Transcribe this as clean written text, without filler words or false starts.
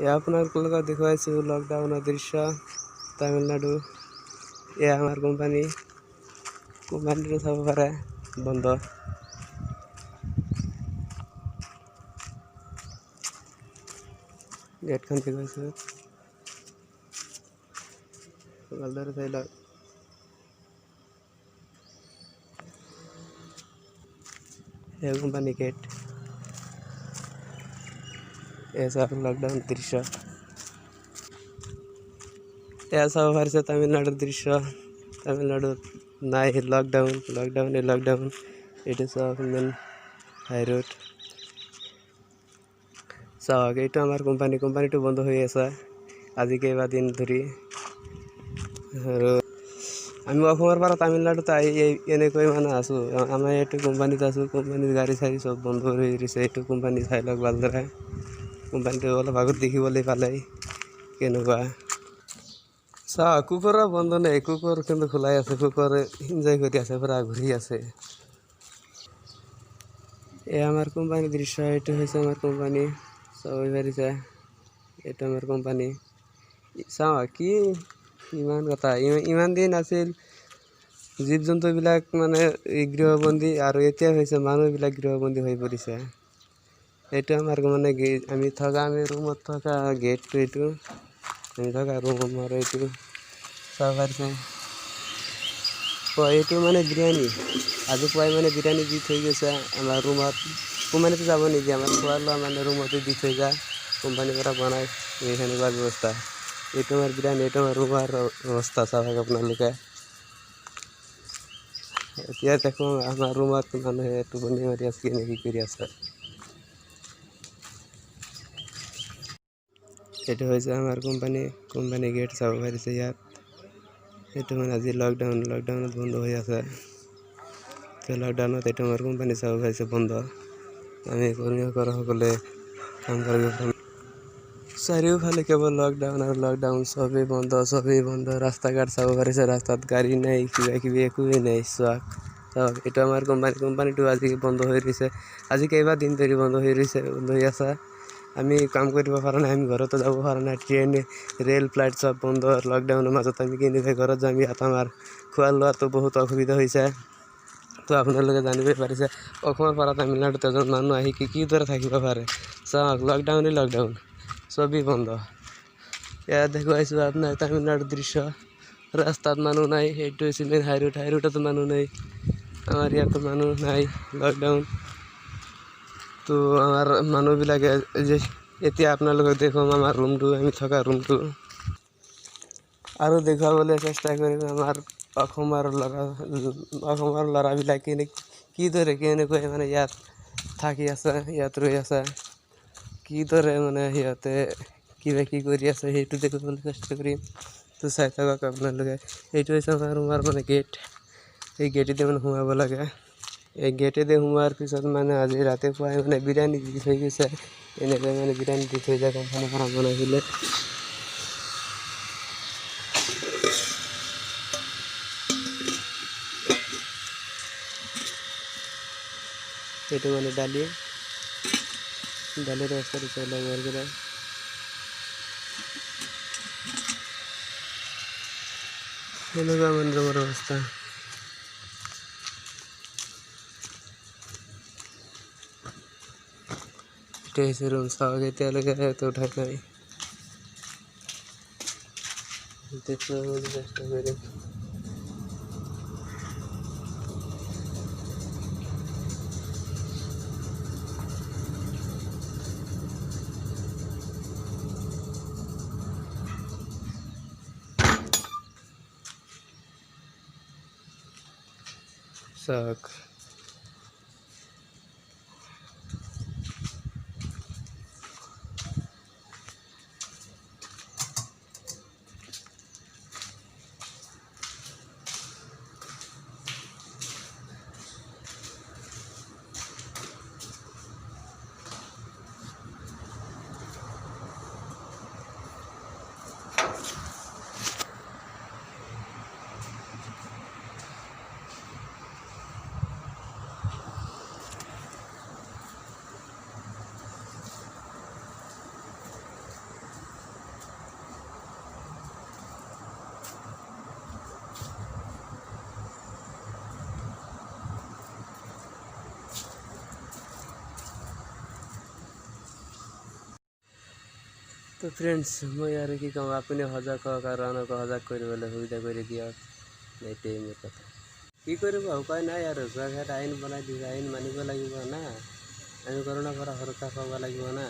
আপোনালোকক দেখুৱাইছোঁ লকডাউনৰ দৃশ্য তামিলনাডু। এয়া আমাৰ কোম্পানীটো চাব পাৰে বন্ধ। গেটখন দেখুৱাইছোঁ ভালদৰে চাই লওক। এয়া কোম্পানী গেট। এয়া চাওক লকডাউন দৃশ্য। এয়া চাব পাৰিছে তামিলনাডুৰ দৃশ্য। তামিলনাডুত নাই লকডাউন। এইটো চাওক মেইন হাই ৰোড। চাওক এইটো আমাৰ কোম্পানীটো বন্ধ হৈ আছে আজি কেইবাদিন ধৰি। আৰু আমি অসমৰ পৰা তামিলনাডুত আহি এনেকৈ মানে আছোঁ। আমাৰ এইটো কোম্পানীত আছোঁ। কোম্পানীৰ গাড়ী চাড়ী চব বন্ধ হৈ গৈছে। এইটো কোম্পানী চাই লওক ভালদৰে। কোম্পানীটো অলপ আগত দেখিবলৈ পালেই কেনেকুৱা। চাওক কুকুৰৰ বন্ধ নাই, কুকুৰ কিন্তু খোলাই আছে। কুকুৰ এনজয় কৰি আছে, পুৰা ঘূৰি আছে। এয়া আমাৰ কোম্পানী দৃশ্য। এইটো হৈছে আমাৰ কোম্পানী। চাব পাৰিছে এইটো আমাৰ কোম্পানী। চাওক কি ইমান কথা ইমান দিন আছিল জীৱ জন্তুবিলাক মানে গৃহবন্দী, আৰু এতিয়া হৈছে মানুহবিলাক গৃহবন্দী হৈ পৰিছে। এইটো আমাৰ মানে আমি ৰুমত থকা গেটটো এইটো। আমি থকা ৰুম আমাৰ এইটো চাব পাৰিছে। এইটো মানে বিৰিয়ানী আজি পুৱাই মানে বিৰিয়ানী দি থৈ গৈছে আমাৰ ৰুমত। কোম্পানীতো যাব নিদিয়ে, আমাৰ খোৱা লোৱা মানে ৰুমতে দি থৈ যায়। কোম্পানীৰ পৰা বনাই সেনেকুৱা ব্যৱস্থা। এইটো আমাৰ বিৰিয়ানী, এইটো আমাৰ ৰুমৰ অৱস্থা চাওক আপোনালোকে। এতিয়া দেখোঁ আমাৰ ৰুমত মানুহে টোপনি মাৰি আছে, কি কৰি আছে। এইটো হৈছে আমাৰ কোম্পানী গেট চাব পাৰিছে ইয়াত। এইটো মানে আজি লকডাউনত বন্ধ হৈ আছে। লকডাউনত এইটো আমাৰ কোম্পানী চাব পাৰিছে বন্ধ। আমি কৰ্মীসকলে কাম কৰিব পৰা চাৰিওফালে কেৱল লকডাউন। চবেই বন্ধ। ৰাস্তা ঘাট চাব পাৰিছে, ৰাস্তাত গাড়ী নাই, কিবা কিবি একোৱেই নাই। চাওক এইটো আমাৰ কোম্পানীটো আজি বন্ধ হৈ ৰৈছে। আজি কেইবাদিন ধৰি বন্ধ হৈ আছে। আমি কাম কৰিব পৰা নাই, আমি ঘৰতো যাব পৰা নাই। ট্ৰেইন ৰেল ফ্লাইট চব বন্ধ। লকডাউনৰ মাজত আমি কেনেকৈ ঘৰত যাম। ইয়াত আমাৰ খোৱা লোৱাটো বহুত অসুবিধা হৈছে। তো আপোনালোকে জানিবই পাৰিছে অসমৰ পৰা তামিলনাডুত এজন মানুহ আহি কিদৰে থাকিব পাৰে। চাওক লকডাউন চবেই বন্ধ। ইয়াত দেখুৱাইছোঁ আপোনাৰ তামিলনাডুৰ দৃশ্য। ৰাস্তাত মানুহ নাই। সেইটো হৈছে মেইন হাইৰোডতো মানুহ নাই। আমাৰ ইয়াতো মানুহ নাই। লকডাউন তো আমাৰ মানুহবিলাকে যে এতিয়া আপোনালোকক দেখুৱাম আমাৰ আমি থকা ৰুমটো। আৰু দেখুৱাবলৈ চেষ্টা কৰিম আমাৰ অসমৰ ল'ৰাবিলাকে কেনেকৈ মানে ইয়াত থাকি আছে, ইয়াত ৰৈ আছে। কিদৰে মানে সিহঁতে কিবা কি কৰি আছে সেইটো দেখুৱাবলৈ চেষ্টা কৰিম। তো চাই থাকক আপোনালোকে। এইটো হৈছে আমাৰ ৰুমৰ মানে গেট। এই গেটেদি মানে সোমাব লাগে। এই গেটেদি সোমোৱাৰ পিছত মানে আজি ৰাতিপুৱাই মানে বিৰিয়ানী দি থৈ গৈছে। এনেকৈ মানে বিৰিয়ানী দি থৈ যায় কোম্পানীৰ পৰা বনাইছিলে। এইটো মানে দালিৰ অৱস্থাটো চাই লওক ভালদৰে। এনেকুৱা মানে ৰুমৰ অৱস্থা। এটা হৈছে ৰুম। চাওক এতিয়ালৈকে উঠাই নাই। দেখুৱাবলৈ চেষ্টা কৰিম। চাওক তো ফ্ৰেণ্ডছ মই আৰু কি ক'ম, আপুনি সজাগ হওক আৰু আনকো সজাগ কৰিবলৈ সুবিধা কৰি দিয়ক, এইটোৱেই মোৰ কথা। কি কৰিব, উপায় নাই আৰু যোৱাঘাট আইন বনাই দিছে, আইন মানিব লাগিব না, আমি কৰোণাৰ পৰা সুৰক্ষা পাব লাগিব না।